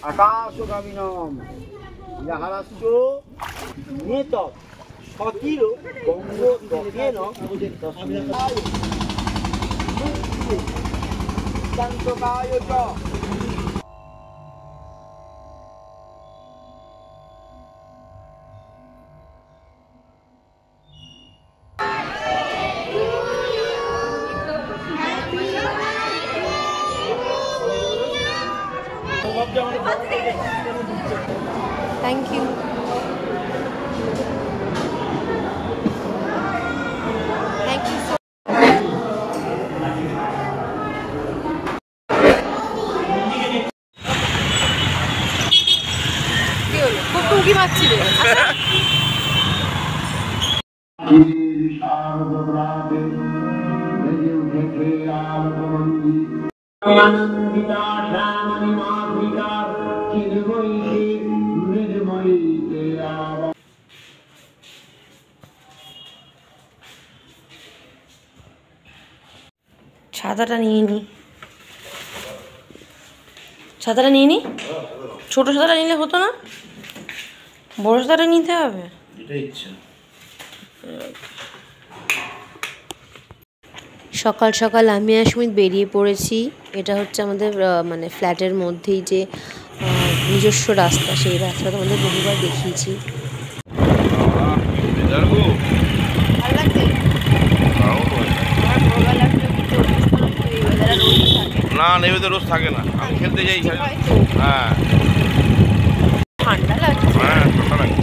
আকাশগামিনম যাহারাশ্চ নেত সতীর বঙ্গ দকেন শান্তকায় চ Thank you. Thank you so খুব টুকি মারছিলে আনন্দিতা শ্যামণী মাতৃকা চিন্ময়ী মৃন্ময়ী ছাতাটা নিয়ে নি ছাতাটা নিয়ে নি ছোট ছাতাটা নিলে হতো না বড় ছাতাটা নিতে হবে সকাল সকাল আমি আর সুমিত বেরিয়ে পড়েছি। এটা হচ্ছে আমাদের মানে ফ্ল্যাটের মধ্যেই যে নিজস্ব রাস্তা, সেই রাস্তাটা আমাদের বহুবার দেখিয়েছি। না নেবে তো রোজ থাকে না, আমি খেলতে যাই। হ্যাঁ ঠান্ডা লাগছে। হ্যাঁ ঠান্ডা লাগে।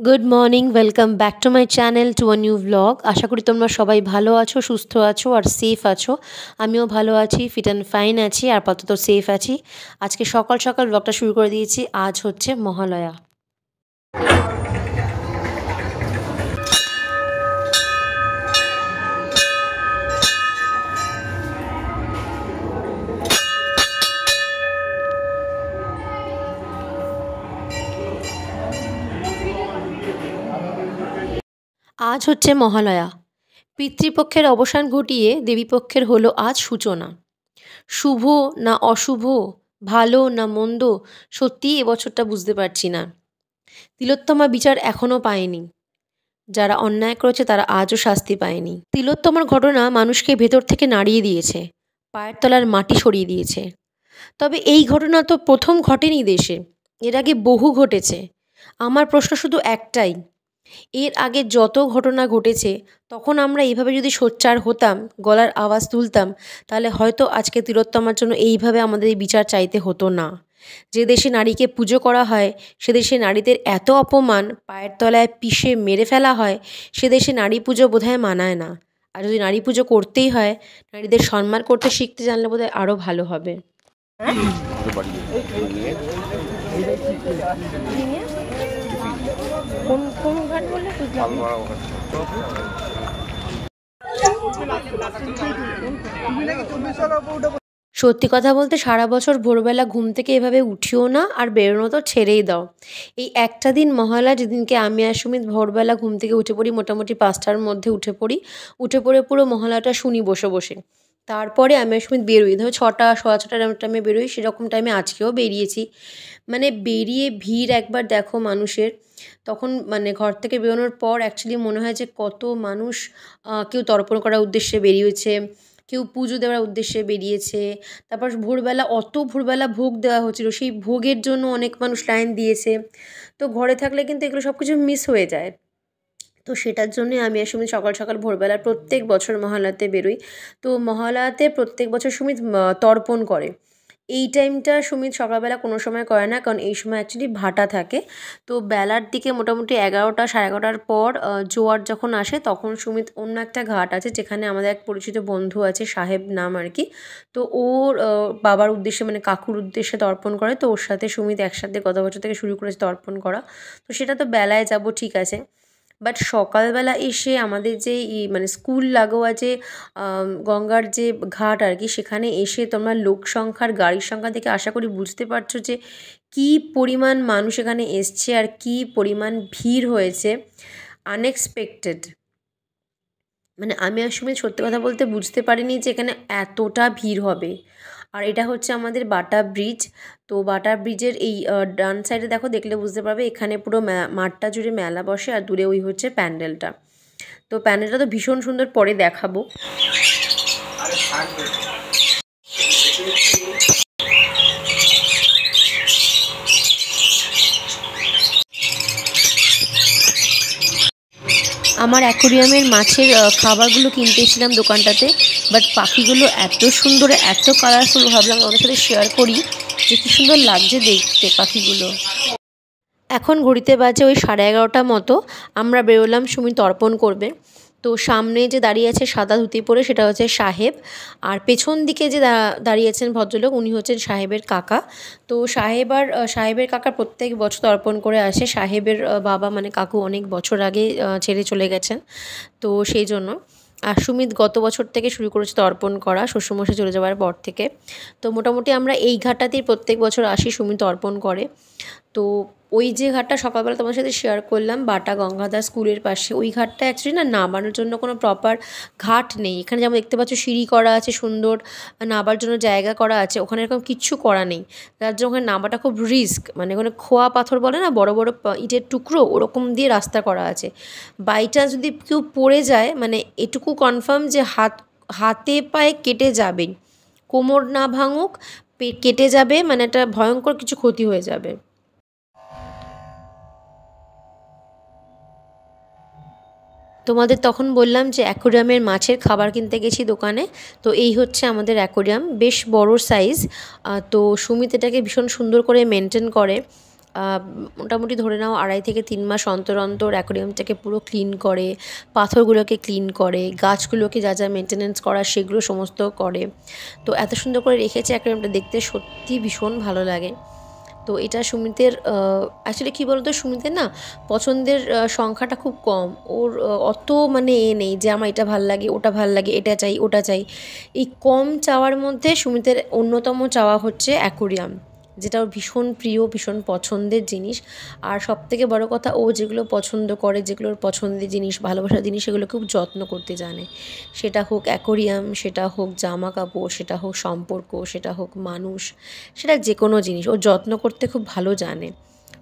Good morning, welcome back to my channel, to a new blog. আশা করি তোমরা সবাই ভালো আছো, সুস্থ আছো আর সেফ আছো। আমিও ভালো আছি, ফিট অ্যান্ড ফাইন আছি, আর আপাতত সেফ আছি। আজকে সকাল সকাল ব্লগটা শুরু করে দিয়েছি। আজ হচ্ছে মহালয়া। আজ হচ্ছে মহালয়া। পিতৃপক্ষের অবসান ঘটিয়ে দেবীপক্ষের হলো আজ সূচনা। শুভ না অশুভ, ভালো না মন্দ, সত্যিই এবছরটা বুঝতে পারছি না। তিলোত্তমা বিচার এখনও পায়নি। যারা অন্যায় করেছে তারা আজও শাস্তি পায়নি। তিলোত্তমার ঘটনা মানুষকে ভেতর থেকে নাড়িয়ে দিয়েছে, পায়ের তলার মাটি সরিয়ে দিয়েছে। তবে এই ঘটনা তো প্রথম ঘটেনি দেশে, এর আগে বহু ঘটেছে। আমার প্রশ্ন শুধু একটাই, এর আগে যত ঘটনা ঘটেছে তখন আমরা এইভাবে যদি সোচ্চার হতাম, গলার আওয়াজ তুলতাম, তাহলে হয়তো আজকে তিলোত্তমার জন্য এইভাবে আমাদের এই বিচার চাইতে হতো না। যে দেশে নারীকে পুজো করা হয়, সে দেশে নারীদের এত অপমান, পায়ের তলায় পিষে মেরে ফেলা হয়, সে দেশে নারী পুজো বোধহয় মানায় না। আর যদি নারী পুজো করতেই হয়, নারীদের সম্মান করতে শিখতে জানলে বোধহয় আরও ভালো হবে। সত্যি কথা বলতে সারা বছর ভোরবেলা ঘুম থেকে এভাবে উঠিও না, আর বেরোনো তো ছেড়েই দাও। এই একটা দিন মহালয়া, যেদিনকে আমি আর সুমিত ভোরবেলা ঘুম থেকে উঠে পড়ি, মোটামুটি 5টার মধ্যে উঠে পড়ে পুরো মহালয়াটা শুনি বসে বসে। তারপরে আমি আর সুমিত বেরোই, ধরো 6টা 6:30 এরকম টাইমে বেরোই। সেরকম টাইমে আজকেও বেরিয়েছি। মানে বেরিয়ে ভিড় একবার দেখো মানুষের। তখন মানে ঘর থেকে বেরোনোর পর অ্যাকচুয়ালি মনে হয় যে কত মানুষ, কেউ তর্পণ করার উদ্দেশ্যে বেরিয়েছে, কেউ পুজো দেওয়ার উদ্দেশ্যে বেরিয়েছে। তারপর ভোরবেলা ভোগ দেওয়া হচ্ছিলো, সেই ভোগের জন্য অনেক মানুষ লাইন দিয়েছে। তো ঘরে থাকলে কিন্তু এগুলো সব কিছু মিস হয়ে যায়। তো সেটার জন্যে আমি আর সুমিত সকাল সকাল ভোরবেলা প্রত্যেক বছর মহালয়াতে বেরোই। তো মহালয়াতে প্রত্যেক বছর সুমিত তর্পণ করে। এই টাইমটা সুমিত সকালবেলা কোনো সময় করে না, কারণ এই সময় অ্যাকচুয়ালি ভাটা থাকে। তো বেলার দিকে মোটামুটি 11টা 11:30 পর জোয়ার যখন আসে তখন সুমিত অন্য একটা ঘাট আছে যেখানে আমাদের এক পরিচিত বন্ধু আছে, সাহেব নাম আর কি। তো ওর বাবার উদ্দেশ্যে মানে কাকুর উদ্দেশ্যে তর্পণ করে। তো ওর সাথে সুমিত একসাথে গত বছর থেকে শুরু করেছে তর্পণ করা। তো সেটা তো বেলায় যাব ঠিক আছে, বাট সকালবেলা এসে আমাদের যে মানে স্কুল লাগোয়া যে গঙ্গার যে ঘাট আর কি, সেখানে এসে তোমরা লোক সংখ্যার গাড়ির সংখ্যা থেকে আশা করি বুঝতে পারছো যে কী পরিমাণ মানুষ এখানে এসছে আর কী পরিমাণ ভিড় হয়েছে। আনএক্সপেক্টেড, মানে আমি আসলে সত্যি কথা বলতে বুঝতে পারিনি যে এখানে এতটা ভিড় হবে। আর এটা হচ্ছে আমাদের বাটা ব্রিজ। তো বাটা ব্রিজের এই ডান সাইডে দেখো, দেখলে বুঝতে পারবে এখানে পুরো মাঠটা জুড়ে মেলা বসে আর দূরে ওই হচ্ছে প্যান্ডেলটা। তো প্যান্ডেলটা তো ভীষণ সুন্দর, পরে দেখাবো। আমার অ্যাকোরিয়ামের মাছের খাবারগুলো কিনতে এসেছিলাম দোকানটাতে, বাট পাখিগুলো এত সুন্দর এত কালারফুল, ভাবলাম ওদের সাথে শেয়ার করি যে কী সুন্দর লাগছে দেখতে পাখিগুলো। এখন ঘড়িতে বাজে ওই 11:30 মতো, আমরা বেরোলাম সুমিত তর্পণ করবে। তো সামনে যে দাঁড়িয়ে আছে সাদা ধুতি পরে সেটা হচ্ছে সাহেব, আর পেছন দিকে যে দাঁড়িয়েছেন ভদ্রলোক উনি হচ্ছেন সাহেবের কাকা। তো সাহেবের কাকা প্রত্যেক বছর তর্পণ করে আসে। সাহেবের বাবা মানে কাকু অনেক বছর আগে ছেড়ে চলে গেছেন, তো সেই জন্য। আর সুমিত গত বছর থেকে শুরু করেছে তর্পণ করা, শ্বশুরমশাই চলে যাওয়ার পর থেকে। তো মোটামুটি আমরা এই ঘাটটাতেই প্রত্যেক বছর আসি, সুমিত তর্পণ করে। তো ওই যে ঘাটটা সকালবেলা তোমার সাথে শেয়ার করলাম বাটা গঙ্গাধর স্কুলের পাশে, ওই ঘাটটা অ্যাকচুয়ালি নামানোর জন্য কোনো প্রপার ঘাট নেই। এখানে যেমন দেখতে পাচ্ছ সিঁড়ি করা আছে, সুন্দর নাবার জন্য জায়গা করা আছে, ওখানে এরকম কিচ্ছু করা নেই। তার জন্য ওখানে নামাটা খুব রিস্ক, মানে ওখানে খোয়া পাথর বলে না, বড় বড় ইটের টুকরো, ওরকম দিয়ে রাস্তা করা আছে। বাই চান্স যদি কেউ পড়ে যায়, মানে এটুকু কনফার্ম যে হাতে পায়ে কেটে যাবে, কোমর না ভাঙুক কেটে যাবে, মানে একটা ভয়ঙ্কর কিছু ক্ষতি হয়ে যাবে। তোমাদের তখন বললাম যে অ্যাকোরিয়ামের মাছের খাবার কিনতে গেছি দোকানে। তো এই হচ্ছে আমাদের অ্যাকোরিয়াম, বেশ বড় সাইজ। তো সুমিত এটাকে ভীষণ সুন্দর করে মেনটেন করে। মোটামুটি ধরে নাও 2.5 থেকে 3 মাস অন্তর অন্তর অ্যাকোরিয়ামটাকে পুরো ক্লিন করে, পাথরগুলোকে ক্লিন করে, গাছগুলোকে যা যা মেনটেনেন্স করা সেগুলো সমস্ত করে। তো এত সুন্দর করে রেখেছে অ্যাকোরিয়ামটা, দেখতে সত্যি ভীষণ ভালো লাগে। তো এটা সুমিতের অ্যাকচুয়ালি কী বলতো, সুমিতের না পছন্দের সংখ্যাটা খুব কম। ওর অত মানে নেই যে আমার এটা ভাল লাগে ওটা ভাল লাগে, এটা চাই ওটা চাই। এই কম চাওয়ার মধ্যে সুমিতের অন্যতম চাওয়া হচ্ছে অ্যাকোরিয়াম, যেটা ওর ভীষণ প্রিয়, ভীষণ পছন্দের জিনিস। আর সবথেকে বড় কথা, ও যেগুলো পছন্দ করে, যেগুলো ওর পছন্দের জিনিস, ভালোবাসার জিনিস, সেগুলো খুব যত্ন করতে জানে। সেটা হোক অ্যাকোরিয়াম, সেটা হোক জামা কাপড়, সেটা হোক সম্পর্ক, সেটা হোক মানুষ, সেটা যে কোনো জিনিস ও যত্ন করতে খুব ভালো জানে,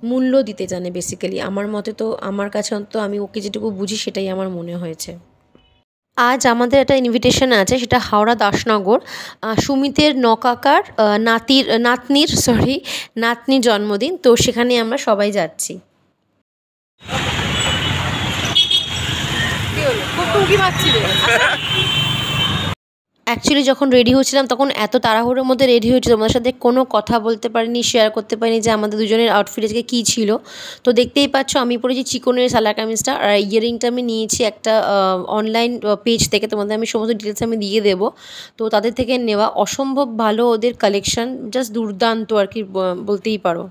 মূল্য দিতে জানে বেসিক্যালি। আমার মতে তো, আমার কাছে অন্তত আমি ওকে যেটুকু বুঝি সেটাই আমার মনে হয়েছে। আজ আমাদের একটা ইনভিটেশন আছে, সেটা হাওড়া দাসনগর। সুমিতের নকাকার নাতনির জন্মদিন, তো সেখানে আমরা সবাই যাচ্ছি। অ্যাকচুয়ালি যখন রেডি হচ্ছিলাম তখন এত তাড়াহুড়োর মধ্যে রেডি হয়েছি, তোমাদের সাথে কোনো কথা বলতে পারিনি, শেয়ার করতে পারিনি যে আমাদের দুজনের আউটফিট আজকে কী ছিল। তো দেখতেই পাচ্ছ আমি পরেছি চিকনের সালোয়ার কামিজটা, আর ইয়ারিংটা আমি নিয়েছি একটা অনলাইন পেজ থেকে, তোমাদের আমি সমস্ত ডিটেলস আমি দিয়ে দেবো। তো তাদের থেকে নেওয়া, অসম্ভব ভালো ওদের কালেকশন, জাস্ট দুর্দান্ত আর কি বলতেই পারো।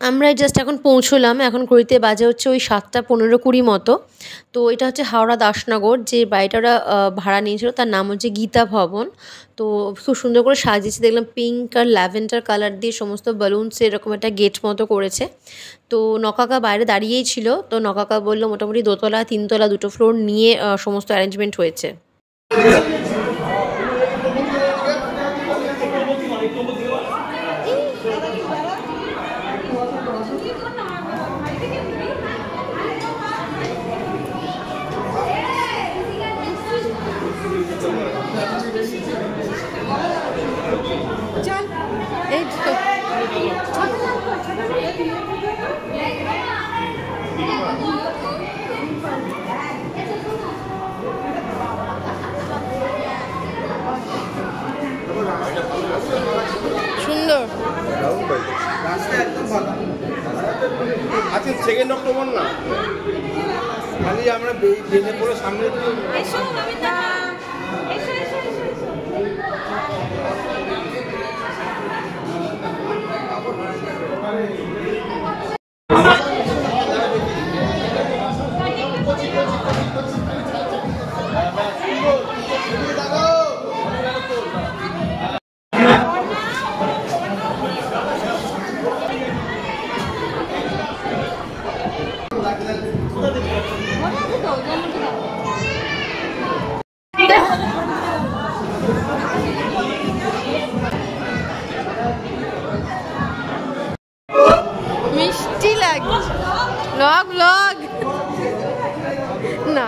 আমরা জাস্ট এখন পৌঁছলাম, এখন ঘড়িতে বাজে হচ্ছে ওই 7:15-20 মতো। তো এটা হচ্ছে হাওড়া দাসনগর, যে বাড়িটা ওরা ভাড়া নিয়েছিল তার নাম হচ্ছে গীতা ভবন। তো খুব সুন্দর করে সাজিয়েছে, দেখলাম পিঙ্ক আর ল্যাভেন্ডার কালার দিয়ে সমস্ত বালুনস এরকম একটা গেট মতো করেছে। তো নকাকা বাইরে দাঁড়িয়েই ছিল, তো নকাকা বললো মোটামুটি 2তলা 3তলা 2টো ফ্লোর নিয়ে সমস্ত অ্যারেঞ্জমেন্ট হয়েছে। সুন্দর। আজকে 2 অক্টোবর না, খালি আমরা বেঁধে পড়ে সামনে মিষ্টি লাগছে। ব্লগ ব্লগ না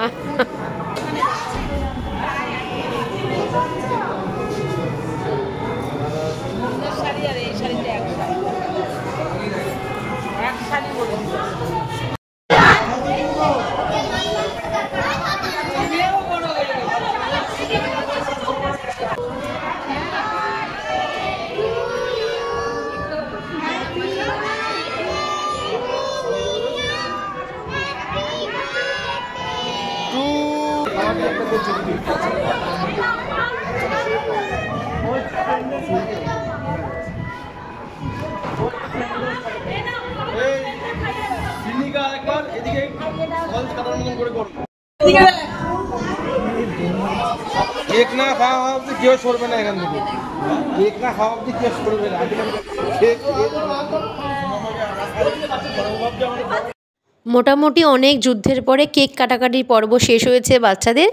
কেক না খাওয়া অবধি কেউ সরবে না এখান থেকে, কেক না খাওয়া অবধি কেউ সরবে না। মোটামুটি অনেক যুদ্ধের পরে কেক কাটাকাটির পর্ব শেষ হয়েছে বাচ্চাদের।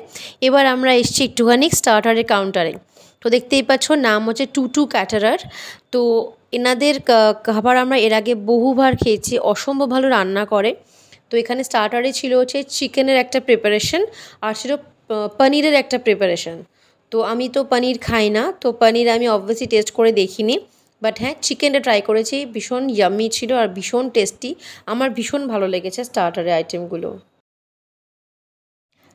এবার আমরা এসেছি একটুখানি স্টার্টারের কাউন্টারে। তো দেখতেই পাচ্ছ, নাম হচ্ছে টুটু ক্যাটারার। তো এনাদের খাবার আমরা এর আগে বহুবার খেয়েছি, অসম্ভব ভালো রান্না করে। তো এখানে স্টার্টারে ছিল হচ্ছে চিকেনের একটা প্রিপারেশন, আর ছিল পনিরের একটা প্রিপারেশন। তো আমি তো পনির খাই না, তো পনির আমি অবভিয়াসলি টেস্ট করে দেখিনি, বাট হ্যাঁ চিকেনটা ট্রাই করেছি, ভীষণ ইয়াম্মি ছিল আর ভীষণ টেস্টি। আমার ভীষণ ভালো লেগেছে স্টার্টারের আইটেমগুলো।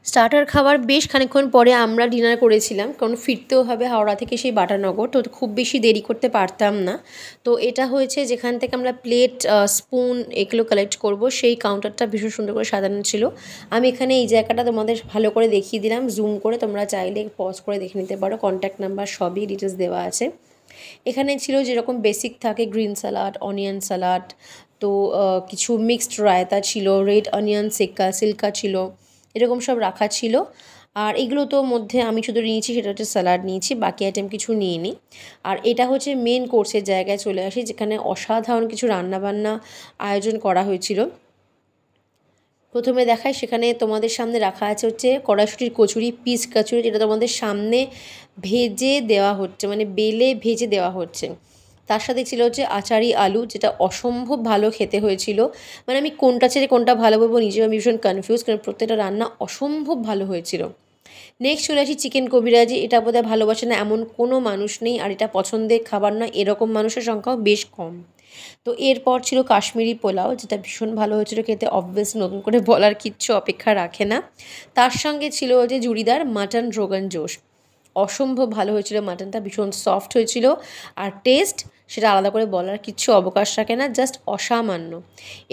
স্টার্টার খাবার বেশ খানিকক্ষণ পরে আমরা ডিনার করেছিলাম, কারণ ফিরতেও হবে হাওড়া থেকে সেই বাটানগর, তো খুব বেশি দেরি করতে পারতাম না। তো এটা হয়েছে যেখান থেকে আমরা প্লেট, স্পুন এগুলো কালেক্ট করব, সেই কাউন্টারটা ভীষণ সুন্দর করে সাজানো ছিল। আমি এখানে এই জায়গাটা তোমাদের ভালো করে দেখিয়ে দিলাম জুম করে, তোমরা চাইলে পজ করে দেখে নিতে পারো, কন্ট্যাক্ট নাম্বার সবই ডিটেলস দেওয়া আছে। এখানে ছিল যেরকম বেসিক থাকে গ্রিন স্যালাড, অনিয়ন স্যালাড, তো কিছু মিক্সড রায়তা ছিল, রেড অনিয়ন সিল্কা ছিল, এরকম সব রাখা ছিল। আর এগুলো তো মধ্যে আমি শুধু নিয়েছি সেটা হচ্ছে স্যালাড নিয়েছি, বাকি আইটেম কিছু নিইনি। আর এটা হচ্ছে মেন কোর্সের জায়গায় চলে আসি, যেখানে অসাধারণ কিছু রান্নাবান্না আয়োজন করা হয়েছিল। প্রথমে দেখায় সেখানে তোমাদের সামনে রাখা আছে হচ্ছে কড়াইশুঁটির কচুরি, পিস কচুরি, যেটা তোমাদের সামনে ভেজে দেওয়া হচ্ছে, মানে বেলে ভেজে দেওয়া হচ্ছে। তার সাথে ছিল হচ্ছে আচারি আলু, যেটা অসম্ভব ভালো খেতে হয়েছিল। মানে আমি কোনটা ছেড়ে কোনটা ভালো বলবো নিজেও আমি ভীষণ কনফিউজ, কারণ প্রত্যেকটা রান্না অসম্ভব ভালো হয়েছিল। নেক্সট চলে আসি চিকেন কবিরাজি। এটা বোধহয় ভালোবাসে না এমন কোনো মানুষ নেই, আর এটা পছন্দের খাবার নয় এরকম মানুষের সংখ্যাও বেশ কম। তো এরপর ছিল কাশ্মীরি পোলাও, যেটা ভীষণ ভালো হয়েছিল খেতে, অবভিয়াসলি নতুন করে বলার কিচ্ছু অপেক্ষা রাখে না। তার সঙ্গে ছিল যে জুড়িদার মাটন রোগান জোশ, অসম্ভব ভালো হয়েছিল, মাটনটা ভীষণ সফট হয়েছিল, আর টেস্ট সেটা আলাদা করে বলার কিচ্ছু অবকাশ রাখে না, জাস্ট অসামান্য।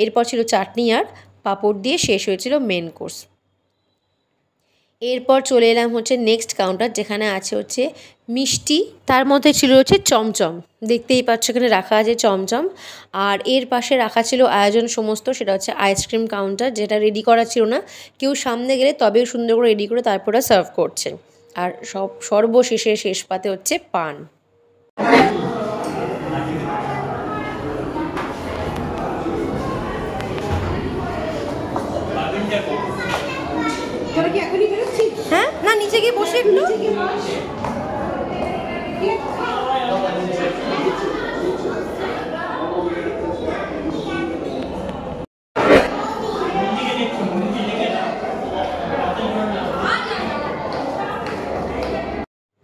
এরপর ছিল চাটনি আর পাঁপড় দিয়ে শেষ হয়েছিল মেন কোর্স। এরপর চলে এলাম হচ্ছে নেক্সট কাউন্টার, যেখানে আছে হচ্ছে মিষ্টি, তার মধ্যে ছিল হচ্ছে চমচম, দেখতেই পাচ্ছ এখানে রাখা আছে চমচম। আর এর পাশে রাখা ছিল আয়োজন সমস্ত, সেটা হচ্ছে আইসক্রিম কাউন্টার, যেটা রেডি করা ছিল না, কেউ সামনে গেলে তবেও সুন্দর করে রেডি করে তারপরে সার্ভ করছে। আর সর্বশেষে শেষ পাতে হচ্ছে পান। হ্যাঁ না, নিচে গিয়ে বসে একটু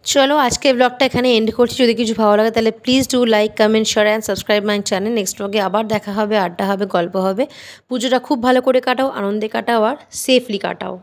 চলো আজকে ব্লগটা এখানে এন্ড করছি। যদি কিছু ভালো লাগে তাহলে please do like, comment, share and subscribe my channel. Next ব্লগে আবার দেখা হবে, আড্ডা হবে, গল্প হবে। পুজোটা খুব ভালো করে কাটাও, আনন্দে কাটাও আর সেফলি কাটাও।